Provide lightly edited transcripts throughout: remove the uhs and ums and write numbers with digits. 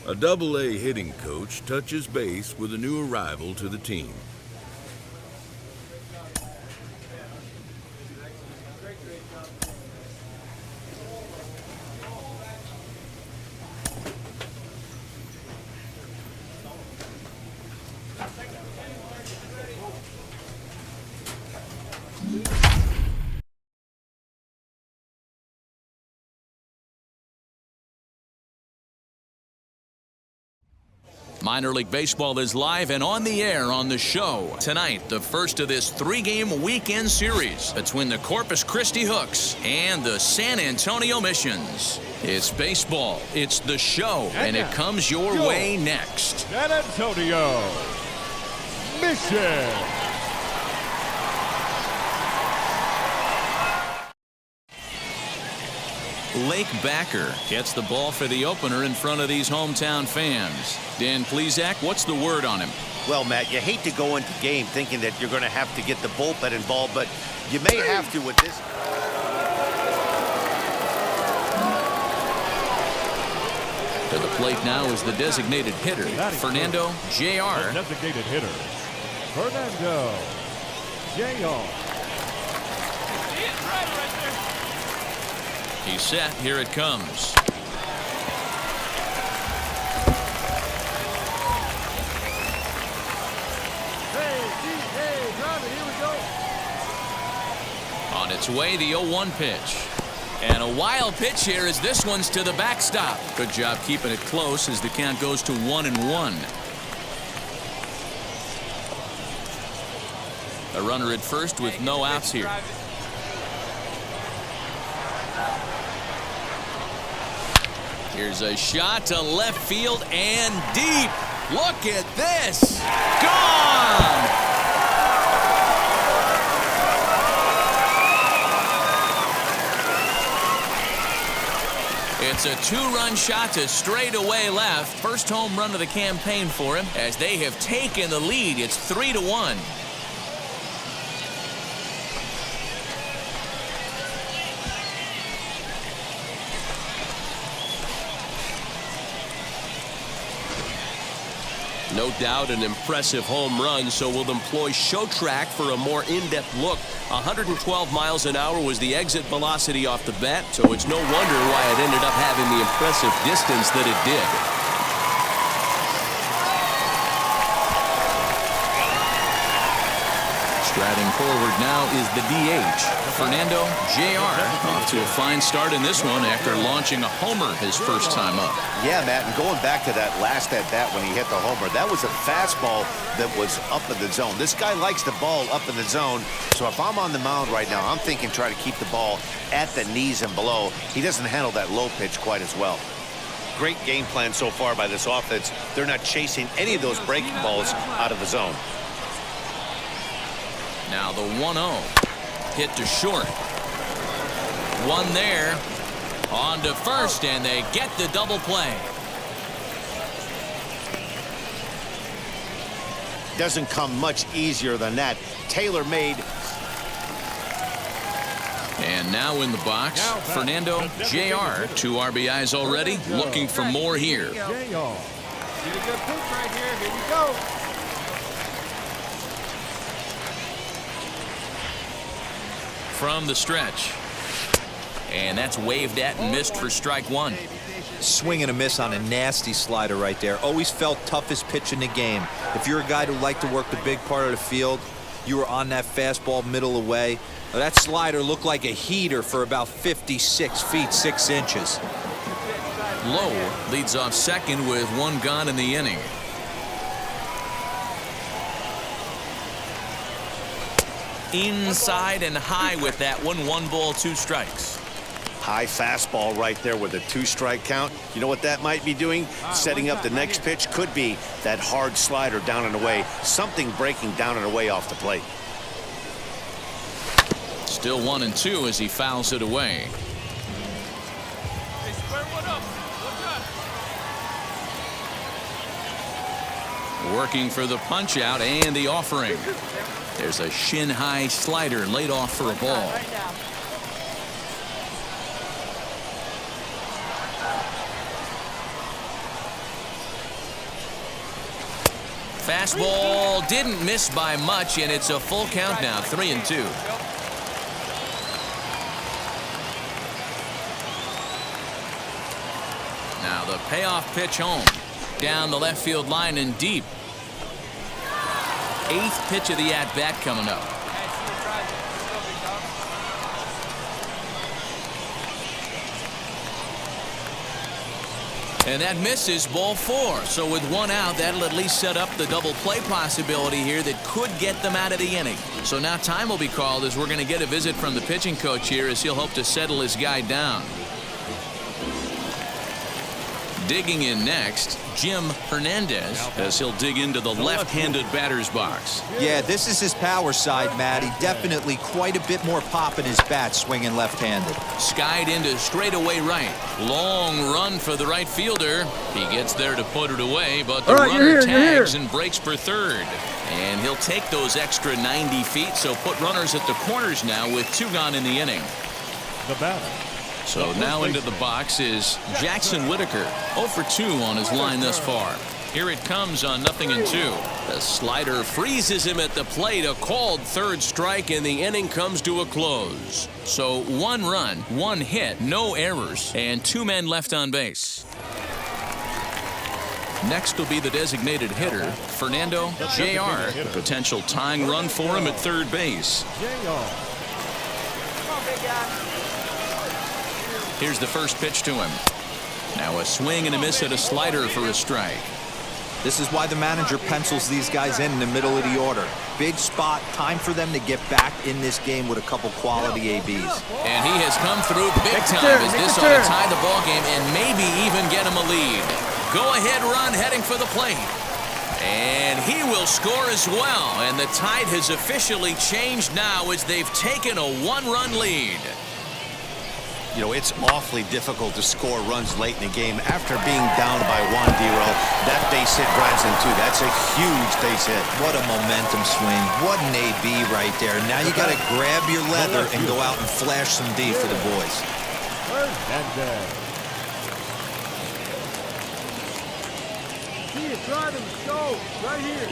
A Double-A hitting coach touches base with a new arrival to the team. Minor League Baseball is live and on the air on the show. Tonight, the first of this three-game weekend series between the Corpus Christi Hooks and the San Antonio Missions. It's baseball, it's the show, and it comes your way next. San Antonio Mission. Lake Backer gets the ball for the opener in front of these hometown fans. Dan Plesac, what's the word on him? Well, Matt, you hate to go into game thinking that you're going to have to get the bullpen involved, but you may have to with this. To the plate now is the designated hitter, Fernando Jr. Designated hitter, Fernando Jr. He's set. Here it comes. On its way, the 0-1 pitch. And a wild pitch here as this one's to the backstop. Good job keeping it close as the count goes to 1-1. A runner at first with no outs here. Here's a shot to left field and deep. Look at this. Gone. It's a two-run shot to straightaway left. First home run of the campaign for him as they have taken the lead. It's 3-1. No doubt an impressive home run, so we'll employ show track for a more in-depth look. 112 miles an hour was the exit velocity off the bat, so it's no wonder why it ended up having the impressive distance that it did. Striding forward now is the DH, Fernando Jr. Off to a fine start in this one after launching a homer his first time up. Yeah, Matt, and going back to that last at-bat when he hit the homer, that was a fastball that was up in the zone. This guy likes the ball up in the zone, so if I'm on the mound right now, I'm thinking try to keep the ball at the knees and below. He doesn't handle that low pitch quite as well. Great game plan so far by this offense. They're not chasing any of those breaking balls out of the zone. Now the 1-0 hit to short. One there. On to first, and they get the double play. Doesn't come much easier than that. Tailor-made. And now in the box, Fernando Jr. 2 RBIs already. Looking for more here. Get a good pitch right here. Here we go. From the stretch. And that's waved at and missed for strike one. Swing and a miss on a nasty slider right there. Always felt toughest pitch in the game. If you're a guy who liked to work the big part of the field, you were on that fastball middle away. That slider looked like a heater for about 56 feet 6 inches. Lowe leads off second with 1 gone in the inning. Inside and high with that one. 1 ball, 2 strikes. High fastball right there with a 2-strike count. You know what that might be doing? Setting up the next pitch. Could be that hard slider down and away. Something breaking down and away off the plate. Still 1-2 as he fouls it away. Hey, square one up. Working for the punch out and the offering. There's a shin-high slider laid off for a ball. Fastball didn't miss by much, and it's a full count now, 3-2. Now the payoff pitch home. Down the left field line and deep. 8th pitch of the at-bat coming up. And that misses, ball 4. So with 1 out, that'll at least set up the double play possibility here that could get them out of the inning. So now time will be called as we're going to get a visit from the pitching coach here as he'll hope to settle his guy down. Digging in next, Jim Hernandez, as he'll dig into the left-handed batter's box. Yeah, this is his power side, Matty. Definitely quite a bit more pop in his bat swinging left-handed. Skied into straightaway right. Long run for the right fielder. He gets there to put it away, but the runner tags and breaks for third. And he'll take those extra 90 feet, so put runners at the corners now with 2 gone in the inning. The batter. So now into the box is Jackson Whitaker, 0 for 2 on his line thus far. Here it comes on 0-2. The slider freezes him at the plate, a called third strike, and the inning comes to a close. So 1 run, 1 hit, no errors, and 2 men left on base. Next will be the designated hitter, Fernando Jr. A potential tying run for him at third base. Here's the first pitch to him. Now a swing and a miss at a slider for a strike. This is why the manager pencils these guys in the middle of the order. Big spot, time for them to get back in this game with a couple quality ABs. And he has come through big time as this ought to tie the ball game and maybe even get him a lead. Go-ahead run heading for the plate. And he will score as well. And the tide has officially changed now as they've taken a 1-run lead. You know, it's awfully difficult to score runs late in the game after being down by 1, D-Row. That base hit drives in 2. That's a huge base hit. What a momentum swing. What an AB right there. Now you got to grab your leather and go out and flash some D for the boys.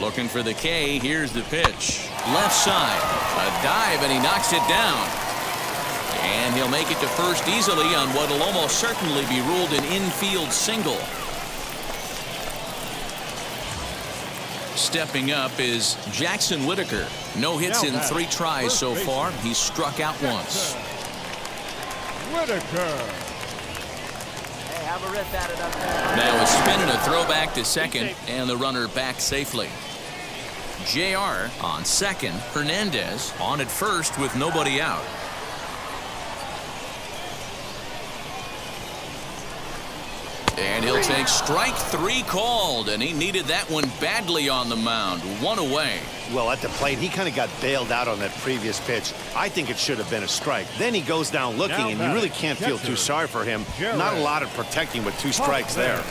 Looking for the K. Here's the pitch. Left side. A dive, and he knocks it down. And he'll make it to first easily on what will almost certainly be ruled an infield single. Stepping up is Jackson Whitaker. No hits in 3 tries so far. He's struck out once. Whitaker. Now a spin and a throwback to second, and the runner back safely. JR on second. Hernandez on at first with nobody out. And he'll take strike 3 called, and he needed that one badly on the mound. 1 away. Well, at the plate, he kind of got bailed out on that previous pitch. I think it should have been a strike. Then he goes down looking, and you really can't feel too sorry for him. Not a lot of protecting with 2 strikes there.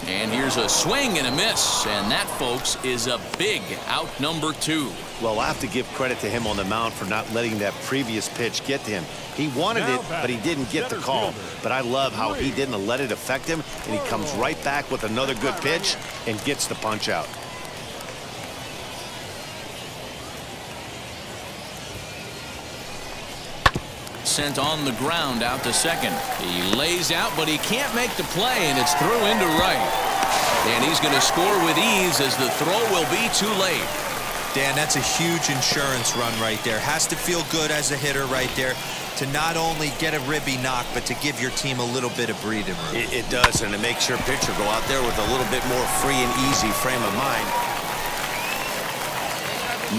And here's a swing and a miss, and that, folks, is a big out number 2. Well, I have to give credit to him on the mound for not letting that previous pitch get to him. He wanted it, but he didn't get the call. But I love how he didn't let it affect him, and he comes right back with another good pitch and gets the punch out. Sent on the ground out to second. He lays out, but he can't make the play, and it's through into right. And he's going to score with ease as the throw will be too late. Dan, that's a huge insurance run right there. Has to feel good as a hitter right there to not only get a ribby knock, but to give your team a little bit of breathing room. It does, and it makes your pitcher go out there with a little bit more free and easy frame of mind.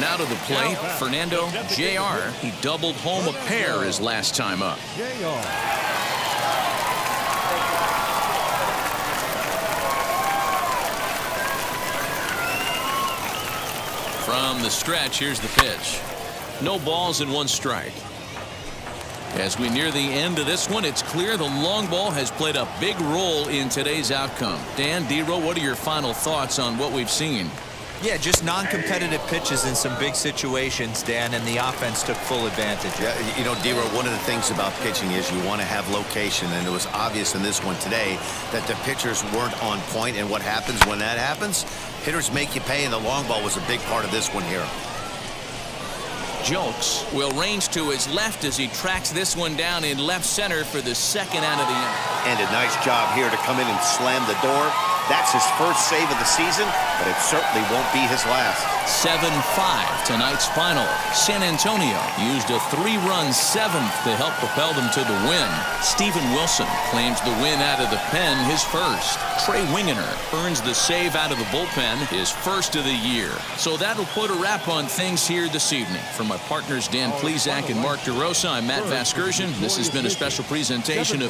Now to the plate, Fernando Jr. He doubled home a pair his last time up. From the stretch, here's the pitch. No balls and 1 strike. As we near the end of this one, it's clear the long ball has played a big role in today's outcome. Dan, D-Row, what are your final thoughts on what we've seen? Yeah, just non-competitive pitches in some big situations, Dan, and the offense took full advantage. Yeah, you know, D-Row, one of the things about pitching is you want to have location, and it was obvious in this one today that the pitchers weren't on point, and what happens when that happens? Hitters make you pay, and the long ball was a big part of this one here. Jolks will range to his left as he tracks this one down in left center for the second out of the inning. And a nice job here to come in and slam the door. That's his first save of the season, but it certainly won't be his last. 7-5 tonight's final. San Antonio used a 3-run seventh to help propel them to the win. Steven Wilson claims the win out of the pen, his first. Trey Wingener earns the save out of the bullpen, his first of the year. So that'll put a wrap on things here this evening. For my partners Dan Plesac and Mark DeRosa, I'm Matt Vasgersian. This has been a special presentation of